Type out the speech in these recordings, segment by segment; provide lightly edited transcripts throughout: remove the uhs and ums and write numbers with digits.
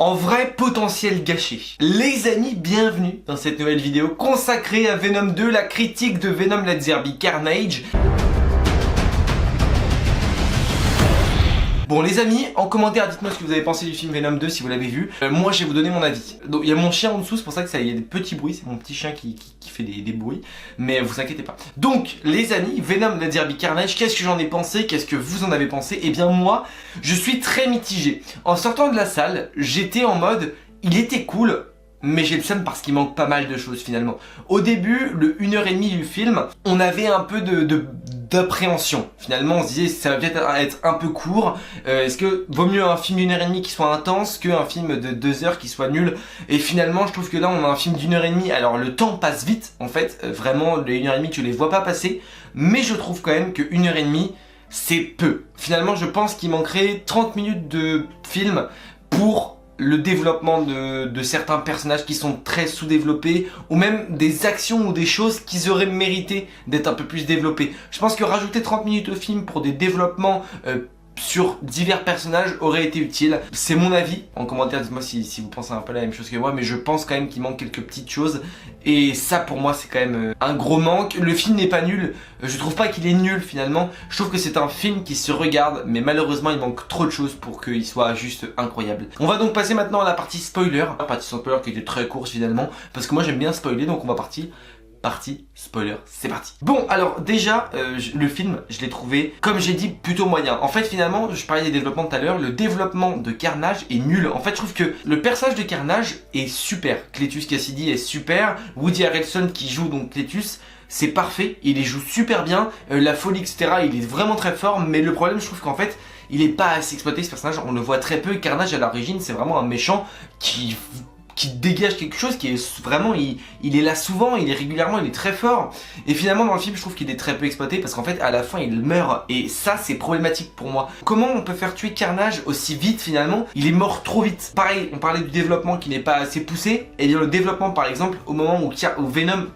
En vrai, potentiel gâché. Les amis, bienvenue dans cette nouvelle vidéo consacrée à Venom 2, la critique de Venom Let There Be Carnage. Bon les amis, en commentaire dites-moi ce que vous avez pensé du film Venom 2 si vous l'avez vu. Moi je vais vous donner mon avis. Donc il y a mon chien en dessous, c'est pour ça que il y a des petits bruits, c'est mon petit chien qui fait des bruits. Mais vous inquiétez pas. Donc les amis, Venom Let There Be Carnage, qu'est-ce que j'en ai pensé? Qu'est-ce que vous en avez pensé? Eh bien moi, je suis très mitigé. En sortant de la salle, j'étais en mode, il était cool, mais j'ai le seum parce qu'il manque pas mal de choses finalement. Au début, le 1h30 du film, on avait un peu d'appréhension. Finalement, on se disait ça va peut-être être un peu court. Est-ce que vaut mieux un film d'1h30 qui soit intense qu'un film de 2 heures qui soit nul? Et finalement, je trouve que là, on a un film d'1h30. Alors, le temps passe vite, en fait. Vraiment, les 1h30, tu les vois pas passer. Mais je trouve quand même que 1h30, c'est peu. Finalement, je pense qu'il manquerait 30 minutes de film pour le développement de certains personnages qui sont très sous-développés, ou même des actions ou des choses qui auraient mérité d'être un peu plus développées. Je pense que rajouter 30 minutes au film pour des développements sur divers personnages aurait été utile. C'est mon avis. En commentaire, dites-moi si vous pensez un peu la même chose que moi, mais je pense quand même qu'il manque quelques petites choses. Et ça, pour moi, c'est quand même un gros manque. Le film n'est pas nul. Je trouve pas qu'il est nul, finalement. Je trouve que c'est un film qui se regarde, mais malheureusement, il manque trop de choses pour qu'il soit juste incroyable. On va donc passer maintenant à la partie spoiler. La partie spoiler qui était très courte, finalement, parce que moi, j'aime bien spoiler, donc on va partie spoiler, c'est parti. Bon alors déjà le film je l'ai trouvé comme j'ai dit plutôt moyen. En fait finalement je parlais des développements tout à l'heure, le développement de Carnage est nul. En fait je trouve que le personnage de Carnage est super, Cletus Kasady est super, Woody Harrelson qui joue donc Cletus, c'est parfait, il les joue super bien, la folie etc, il est vraiment très fort, mais le problème je trouve qu'en fait il est pas assez exploité ce personnage, on le voit très peu. Carnage à l'origine c'est vraiment un méchant qui dégage quelque chose qui est vraiment, il est là souvent, il est régulièrement, il est très fort. Et finalement dans le film je trouve qu'il est très peu exploité parce qu'en fait à la fin il meurt et ça c'est problématique pour moi. Comment on peut faire tuer Carnage aussi vite finalement? Il est mort trop vite. Pareil, on parlait du développement qui n'est pas assez poussé, et bien le développement par exemple au moment où Venom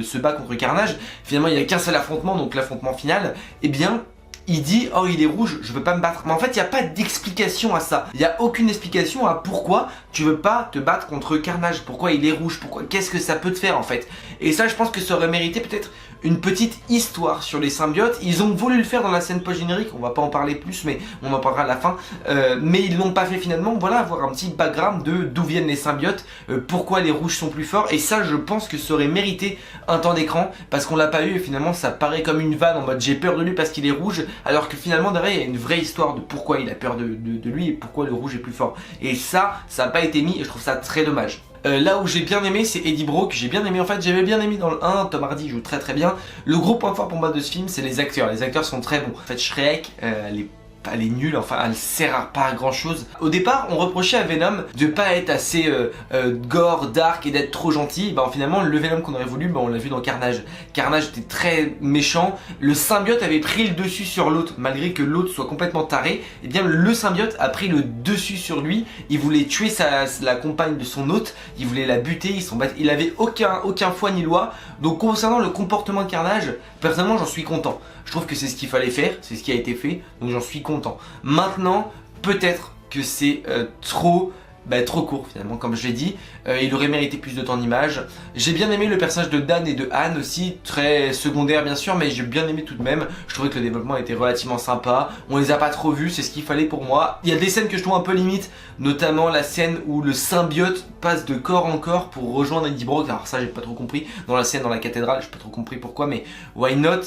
se bat contre Carnage, finalement il n'y a qu'un seul affrontement, donc l'affrontement final, et bien il dit oh il est rouge, je veux pas me battre. Mais en fait il n'y a pas d'explication à ça. Il n'y a aucune explication à pourquoi tu veux pas te battre contre Carnage. Pourquoi il est rouge, pourquoi, qu'est-ce que ça peut te faire en fait. Et ça je pense que ça aurait mérité peut-être une petite histoire sur les symbiotes. Ils ont voulu le faire dans la scène post-générique, on va pas en parler plus mais on en parlera à la fin. Mais ils l'ont pas fait finalement. Voilà, avoir un petit background de d'où viennent les symbiotes, pourquoi les rouges sont plus forts. Et ça je pense que ça aurait mérité un temps d'écran parce qu'on l'a pas eu et finalement ça paraît comme une vanne en mode j'ai peur de lui parce qu'il est rouge. Alors que finalement derrière il y a une vraie histoire de pourquoi il a peur de lui et pourquoi le rouge est plus fort. Et ça n'a pas été mis et je trouve ça très dommage. Là où j'ai bien aimé c'est Eddie Brock, j'ai bien aimé en fait, j'avais bien aimé dans le 1, Tom Hardy joue très très bien. Le gros point fort pour moi de ce film c'est les acteurs sont très bons. En fait Shrek, elle est nulle, enfin elle sert pas à grand chose. Au départ on reprochait à Venom de pas être assez gore, dark et d'être trop gentil. Ben finalement le Venom qu'on aurait voulu, ben, on l'a vu dans Carnage. Carnage était très méchant, le symbiote avait pris le dessus sur l'autre, malgré que l'autre soit complètement taré. Et bien le symbiote a pris le dessus sur lui, il voulait tuer la compagne de son hôte, il voulait la buter, il avait aucun foi ni loi. Donc concernant le comportement de Carnage, personnellement j'en suis content. Je trouve que c'est ce qu'il fallait faire, c'est ce qui a été fait, donc j'en suis content. Maintenant, peut-être que c'est trop court finalement, comme je l'ai dit. Il aurait mérité plus de temps d'image. J'ai bien aimé le personnage de Dan et de Anne aussi, très secondaire bien sûr, mais j'ai bien aimé tout de même. Je trouvais que le développement était relativement sympa. On les a pas trop vus, c'est ce qu'il fallait pour moi. Il y a des scènes que je trouve un peu limite, notamment la scène où le symbiote passe de corps en corps pour rejoindre Eddie Brock. Alors ça j'ai pas trop compris, dans la scène dans la cathédrale, j'ai pas trop compris pourquoi, mais why not.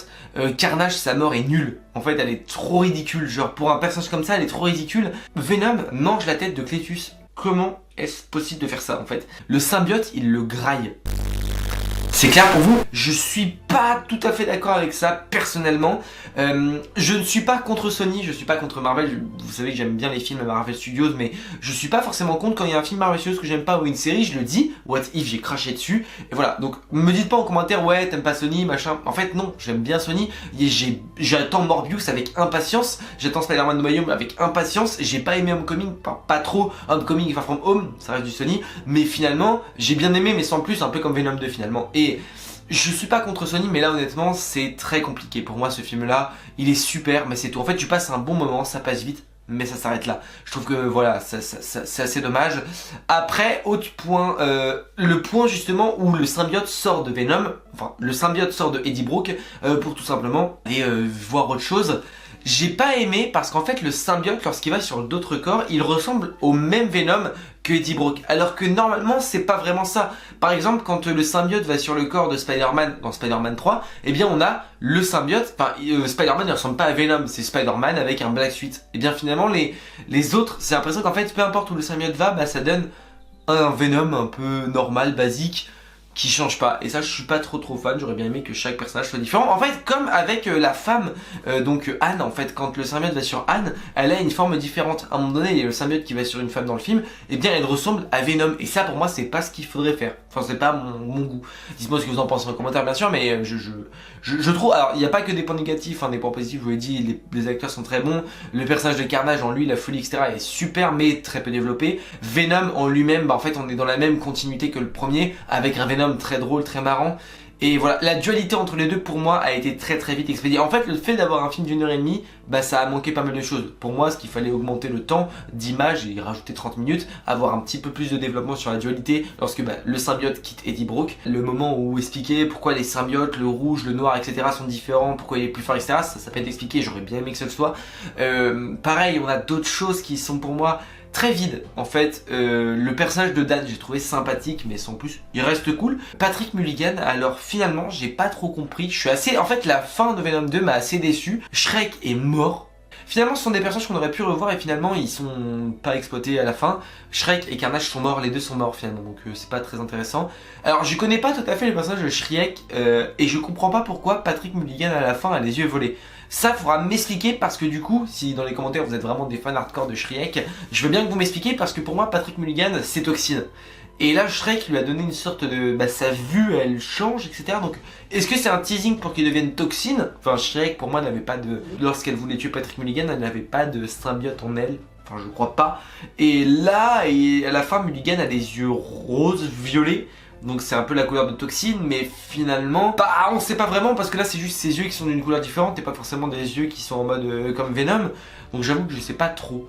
Carnage, sa mort est nulle. En fait elle est trop ridicule, genre pour un personnage comme ça elle est trop ridicule. Venom mange la tête de Cletus. Comment est-ce possible de faire ça en fait? Le symbiote il le graille. C'est clair pour vous? Je suis pas tout à fait d'accord avec ça personnellement. Je ne suis pas contre Sony, je suis pas contre Marvel. Vous savez que j'aime bien les films Marvel Studios, mais je suis pas forcément contre quand il y a un film Marvel Studios que j'aime pas ou une série, je le dis. What if j'ai craché dessus? Et voilà, donc me dites pas en commentaire ouais t'aimes pas Sony machin. En fait non, j'aime bien Sony. J'attends Morbius avec impatience. J'attends Spider-Man No Way Home avec impatience. J'ai pas aimé Homecoming, pas trop Homecoming Far From Home, ça reste du Sony. Mais finalement j'ai bien aimé mais sans plus, un peu comme Venom 2 finalement. Et je suis pas contre Sony mais là honnêtement c'est très compliqué pour moi ce film là. Il est super mais c'est tout. En fait tu passes un bon moment, ça passe vite mais ça s'arrête là. Je trouve que voilà, c'est assez dommage. Après, autre point, le point justement où le symbiote sort de Venom, enfin le symbiote sort de Eddie Brock pour tout simplement aller voir autre chose. J'ai pas aimé parce qu'en fait le symbiote lorsqu'il va sur d'autres corps il ressemble au même Venom que Eddie Brock, alors que normalement c'est pas vraiment ça. Par exemple quand le symbiote va sur le corps de Spider-Man dans Spider-Man 3, eh bien on a le symbiote, enfin Spider-Man ne ressemble pas à Venom, c'est Spider-Man avec un Black Suite. Et bien finalement les autres, c'est l'impression qu'en fait peu importe où le symbiote va, bah ça donne un Venom un peu normal, basique, qui change pas, et ça je suis pas trop fan. J'aurais bien aimé que chaque personnage soit différent, en fait comme avec la femme, donc Anne, en fait quand le symbiote va sur Anne, elle a une forme différente. À un moment donné il y a le symbiote qui va sur une femme dans le film, et bien elle ressemble à Venom, et ça pour moi c'est pas ce qu'il faudrait faire, enfin c'est pas mon goût. Dites-moi ce que vous en pensez en commentaire bien sûr, mais je trouve, alors il n'y a pas que des points négatifs, hein, des points positifs, je vous l'ai dit, les acteurs sont très bons, le personnage de Carnage en lui, la folie etc est super mais très peu développé. Venom en lui-même, bah en fait on est dans la même continuité que le premier, avec un Venom très drôle, très marrant. Et voilà, la dualité entre les deux pour moi a été très vite expédiée. En fait le fait d'avoir un film d'1h30, bah ça a manqué pas mal de choses. Pour moi ce qu'il fallait augmenter le temps d'image et rajouter 30 minutes, avoir un petit peu plus de développement sur la dualité lorsque bah, le symbiote quitte Eddie Brock. Le moment où expliquer pourquoi les symbiotes, le rouge, le noir etc sont différents, pourquoi il est plus fort etc, ça peut être expliqué, j'aurais bien aimé que ce le soit. Pareil on a d'autres choses qui sont pour moi très vide. En fait le personnage de Dan j'ai trouvé sympathique mais sans plus, il reste cool. Patrick Mulligan, alors finalement j'ai pas trop compris, je suis assez, en fait la fin de Venom 2 m'a assez déçu. Shrek est mort. Finalement ce sont des personnages qu'on aurait pu revoir et finalement ils sont pas exploités à la fin. Shrek et Carnage sont morts, les deux sont morts finalement, donc c'est pas très intéressant. Alors je connais pas tout à fait le personnage de Shrek et je comprends pas pourquoi Patrick Mulligan à la fin a les yeux volés. Ça faudra m'expliquer parce que du coup, si dans les commentaires vous êtes vraiment des fans hardcore de Shrek, je veux bien que vous m'expliquiez parce que pour moi Patrick Mulligan c'est Toxine. Et là Shrek lui a donné une sorte de... bah sa vue elle change etc. Donc est-ce que c'est un teasing pour qu'il devienne Toxine? Enfin Shrek pour moi n'avait pas de... Lorsqu'elle voulait tuer Patrick Mulligan elle n'avait pas de symbiote en elle. Enfin je crois pas. Et là et à la fin Mulligan a des yeux roses, violets. Donc c'est un peu la couleur de Toxine, mais finalement, bah on sait pas vraiment parce que là c'est juste ses yeux qui sont d'une couleur différente et pas forcément des yeux qui sont en mode comme Venom. Donc j'avoue que je sais pas trop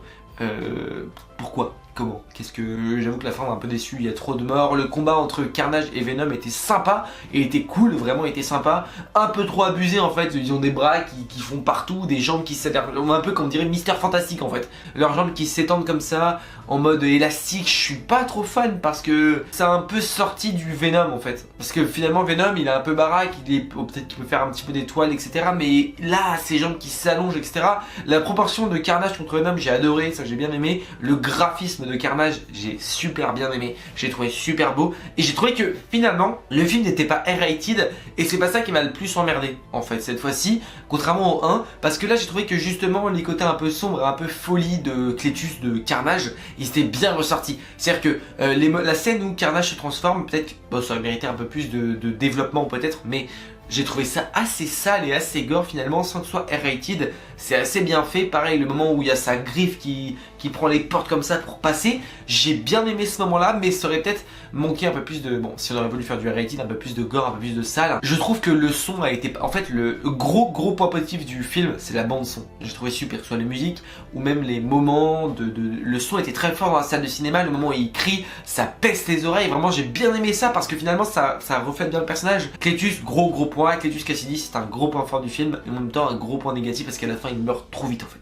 pourquoi, comment, qu'est-ce que... J'avoue que la fin m'a un peu déçu, il y a trop de morts. Le combat entre Carnage et Venom était sympa, et était cool, vraiment était sympa. Un peu trop abusé en fait, ils ont des bras qui font partout, des jambes qui s'étendent, un peu comme on dirait Mister Fantastique en fait. Leurs jambes qui s'étendent comme ça, en mode élastique, je suis pas trop fan parce que c'est un peu sorti du Venom en fait. Parce que finalement Venom il est un peu baraque, peut-être qu'il peut faire un petit peu d'étoiles etc. Mais là, ses jambes qui s'allongent etc. La proportion de Carnage contre Venom j'ai adoré, ça j'ai bien aimé. Le graphisme de Carnage j'ai super bien aimé, j'ai trouvé super beau. Et j'ai trouvé que finalement le film n'était pas R-rated. Et c'est pas ça qui m'a le plus emmerdé en fait cette fois-ci, contrairement au 1. Parce que là j'ai trouvé que justement les côtés un peu sombres, un peu folie de Cletus, de Carnage, ils étaient bien ressortis. C'est-à-dire que la scène où Carnage se transforme, peut-être que bon, ça aurait mérité un peu plus de développement peut-être, mais j'ai trouvé ça assez sale et assez gore finalement sans que ce soit R-rated. C'est assez bien fait. Pareil, le moment où il y a sa griffe qui prend les portes comme ça pour passer, j'ai bien aimé ce moment là, mais ça aurait peut-être manqué un peu plus de... Bon, si on aurait voulu faire du R-rated, un peu plus de gore, un peu plus de sale. Je trouve que le son a été... En fait, le gros point positif du film, c'est la bande son. J'ai trouvé super, que ce soit les musiques ou même les moments Le son était très fort dans la salle de cinéma, le moment où il crie, ça pèse les oreilles. Vraiment, j'ai bien aimé ça parce que finalement, ça reflète bien le personnage. Cletus, gros point. Cletus Cassidy, c'est un gros point fort du film et en même temps un gros point négatif parce qu'à la fin il meurt trop vite en fait.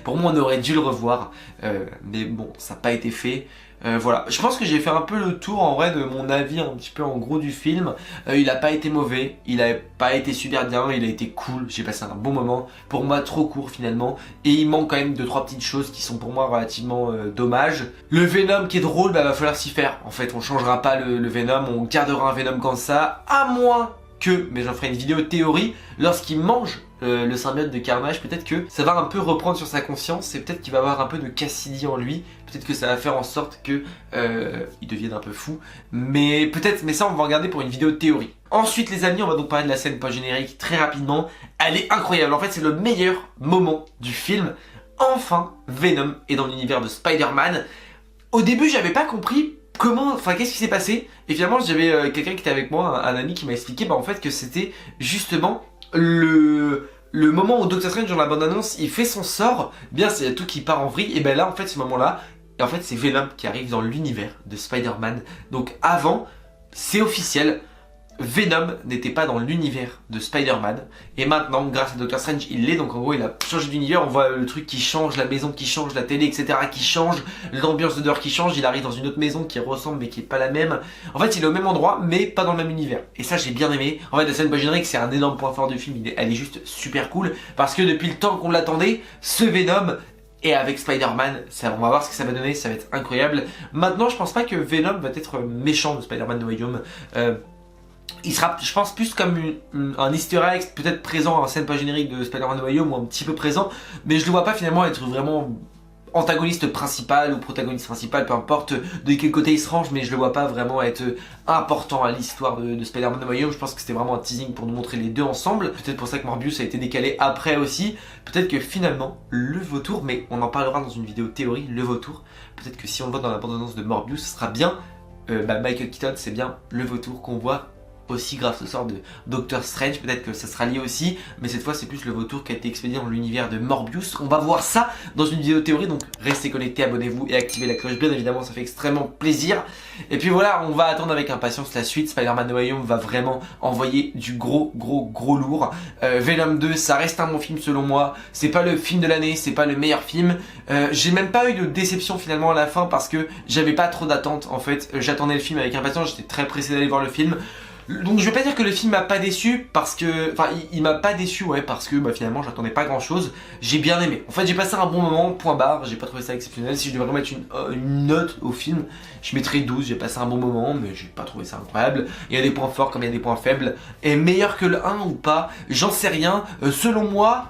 Pour moi on aurait dû le revoir, mais bon ça n'a pas été fait. Voilà, je pense que j'ai fait un peu le tour en vrai de mon avis un petit peu en gros du film. Il a pas été mauvais, il a pas été super bien, il a été cool, j'ai passé un bon moment. Pour moi trop court finalement, et il manque quand même 2-3 petites choses qui sont pour moi relativement dommages. Le Venom qui est drôle, bah va falloir s'y faire. En fait on changera pas le Venom, on gardera un Venom comme ça, à moins que, mais j'en ferai une vidéo théorie, lorsqu'il mange le symbiote de Carnage, peut-être que ça va un peu reprendre sur sa conscience et peut-être qu'il va avoir un peu de Cassidy en lui, peut-être que ça va faire en sorte que il devienne un peu fou, mais peut-être, mais ça on va regarder pour une vidéo théorie. Ensuite les amis, on va donc parler de la scène post-générique très rapidement. Elle est incroyable, en fait c'est le meilleur moment du film. Enfin, Venom est dans l'univers de Spider-Man. Au début j'avais pas compris qu'est-ce qui s'est passé? Et finalement j'avais quelqu'un qui était avec moi, un ami qui m'a expliqué en fait que c'était justement le moment où Doctor Strange dans la bande-annonce, il fait son sort, bien c'est tout qui part en vrille, et ben là en fait ce moment-là, en fait c'est Venom qui arrive dans l'univers de Spider-Man. Donc avant, c'est officiel, Venom n'était pas dans l'univers de Spider-Man, et maintenant grâce à Doctor Strange il l'est, donc en gros il a changé d'univers, on voit le truc qui change, la maison qui change, la télé etc qui change, l'ambiance de dehors qui change, il arrive dans une autre maison qui ressemble mais qui est pas la même, en fait il est au même endroit mais pas dans le même univers, et ça j'ai bien aimé. En fait la scène post-générique c'est un énorme point fort du film, elle est juste super cool, parce que depuis le temps qu'on l'attendait, ce Venom. Et avec Spider-Man, on va voir ce que ça va donner, ça va être incroyable. Maintenant, je pense pas que Venom va être méchant de Spider-Man No Way Home. Il sera, je pense, plus comme un easter egg, peut-être présent en scène pas générique de Spider-Man No Way Home, ou un petit peu présent, mais je le vois pas finalement être vraiment antagoniste principal ou protagoniste principal, peu importe de quel côté il se range, mais je le vois pas vraiment être important à l'histoire de Spider-Man No Way Home. Je pense que c'était vraiment un teasing pour nous montrer les deux ensemble. Peut-être pour ça que Morbius a été décalé après aussi. Peut-être que finalement, le vautour, mais on en parlera dans une vidéo théorie, le vautour, peut-être que si on le voit dans la bande-annonce de Morbius, ce sera bien Michael Keaton, c'est bien le vautour qu'on voit aussi grâce au sort de Doctor Strange, peut-être que ça sera lié aussi, mais cette fois c'est plus le vautour qui a été expédié dans l'univers de Morbius. On va voir ça dans une vidéo théorie, donc restez connectés, abonnez-vous et activez la cloche, bien évidemment ça fait extrêmement plaisir. Et puis voilà, on va attendre avec impatience la suite. Spider-Man No Way Home va vraiment envoyer du gros lourd. Venom 2 ça reste un bon film selon moi, c'est pas le film de l'année, c'est pas le meilleur film. J'ai même pas eu de déception finalement à la fin parce que j'avais pas trop d'attente en fait, j'attendais le film avec impatience, j'étais très pressé d'aller voir le film. Donc je vais pas dire que le film m'a pas déçu parce que... Enfin il m'a pas déçu ouais parce que finalement j'attendais pas grand chose. J'ai bien aimé. En fait j'ai passé un bon moment, point barre, j'ai pas trouvé ça exceptionnel. Si je devais remettre une note au film, je mettrais 12, j'ai passé un bon moment mais j'ai pas trouvé ça incroyable. Il y a des points forts comme il y a des points faibles. Et meilleur que le 1 ou pas, j'en sais rien. Selon moi...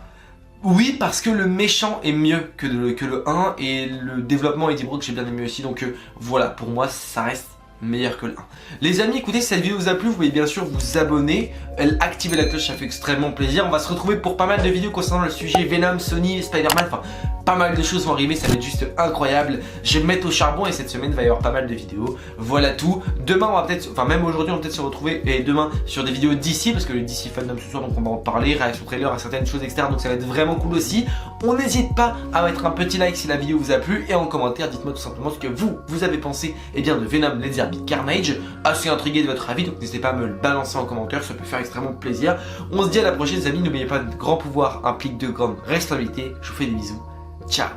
Oui, parce que le méchant est mieux que le 1 et le développement Eddie Brock j'ai bien aimé aussi, donc voilà, pour moi ça reste meilleur que le 1. Les amis, écoutez, si cette vidéo vous a plu, vous pouvez bien sûr vous abonner, activer la cloche, ça fait extrêmement plaisir. On va se retrouver pour pas mal de vidéos concernant le sujet Venom, Sony, Spider-Man, enfin pas mal de choses vont arriver, ça va être juste incroyable. Je vais me mettre au charbon et cette semaine il va y avoir pas mal de vidéos. Voilà tout. Demain on va peut-être, enfin même aujourd'hui on va peut-être se retrouver et demain sur des vidéos d'ici parce que le DC Fandom ce soir, donc on va en parler, réaction trailer à certaines choses externes, donc ça va être vraiment cool aussi. On n'hésite pas à mettre un petit like si la vidéo vous a plu et en commentaire dites-moi tout simplement ce que vous avez pensé bien de Venom Let's Beat Carnage. Assez intrigué de votre avis, donc n'hésitez pas à me le balancer en commentaire, ça peut faire extrêmement plaisir. On se dit à la prochaine les amis, n'oubliez pas, de grand pouvoir implique de grandes responsabilités. Je vous fais des bisous. Ciao.